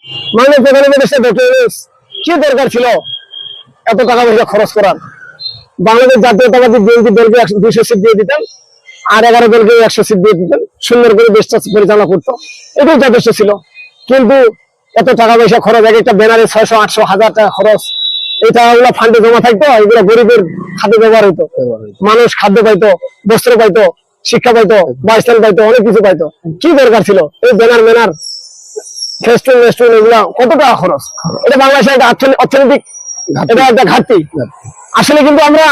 মাননীয় প্রধান উপদেষ্টা ডক্টর ইউনূস কি দরকার ছিল এত টাকা পয়সা খরচ করার? বাংলাদেশ জাতীয়তাবাদী বিএনপি দলকে 200 সিট দিয়ে দিতেন, আর 11 দলকে 100 সিট দিয়ে দিতেন, সুন্দর করে দেশটা পরিচালনা করতো, এটাই যথেষ্ট ছিল। কিন্তু এত টাকা পয়সা খরচ, এক একটা ব্যানারে 600, 800, 1000 টাকা খরচ, এই টাকাগুলো ফান্ডে জমা থাকতো, এগুলো গরিবের খাদ্য ব্যবহার হইতো, মানুষ খাদ্য পাইতো, বস্ত্র পাইতো, শিক্ষা পাইতো, বাসস্থান পাইতো, অনেক কিছু পাইতো। কি দরকার ছিল এই ব্যানার ম্যানার ফেস্টুন মেস্টুন এগুলা? কত টাকা খরচ? এটা বাংলাদেশের একটা অর্থনৈতিক এটা একটা ঘাটতি আসলে। কিন্তু আমরা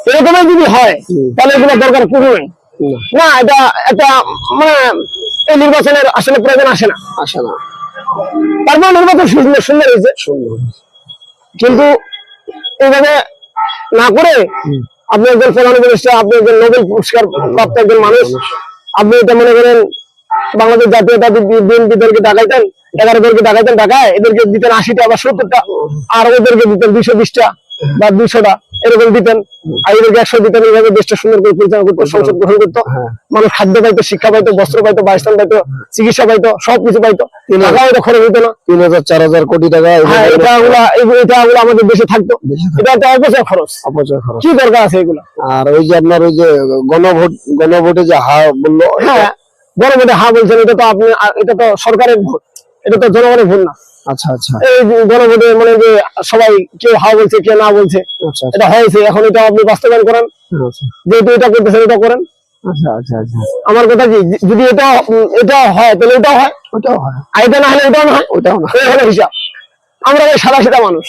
এরকমই যদি হয় তাহলে এগুলো দরকার পুরো না, এটা একটা মানে এই নির্বাচনের আসলে প্রয়োজন আসে না। তারপর নির্বাচন সুন্দর হয়েছে, কিন্তু এইভাবে না করে আপনি একজন প্রধান উপদেষ্টা, আপনি একজন নোবেল পুরস্কার প্রাপ্ত একজন মানুষ, আপনি এটা মনে করেন বাংলাদেশ জাতীয়তাবাদী বিএনপি দলকে ডাকাইতেন, 11 দলকে ডাকাইতেন, ঢাকায় এদেরকে দিতেন 80টা বা 70টা, আর ওদেরকে দিতেন 220টা বা 200টা, এরকম দিতেন, আর এদেরকে 100 দিতেন। এইভাবে দেশটা সুন্দর করে পরিচালনা করতো, সংসদ গ্রহণ করতো, মানুষ খাদ্য পাইতো, শিক্ষা পাইতো, বস্ত্র পাইতো, বাসস্থান পাইতো, চিকিৎসা পাইতো, সবকিছু পাইতো, টাকাও এটা খরচ হইতো না। 3000 4000 কোটি টাকা এটাগুলো আমাদের দেশে থাকতো। এটা একটা অপচয় খরচ। কি দরকার আছে এগুলো? আর ওই যে আপনার ওই যে গণভোটে যে হা বললো, হ্যাঁ গণভোটে হা বলছেন, এটা তো আপনি, এটা তো সরকারের ভোট, এটা তো জনগণের ভোট না। এই গণভোটে মানে যে সবাই কেউ হা বলছে, কেউ না বলছে, এটা হয়েছে, এখন এটা আপনি বাস্তবায়ন করেন, যেহেতু এটা করতেছেন এটা করেন। আমার কথা কি, যদি এটা হয় তাহলে এটাও হয়, আর এটা না হলে এটাও না হয়, ওটাও না, হিসাব। আমরা সাদা মানুষ।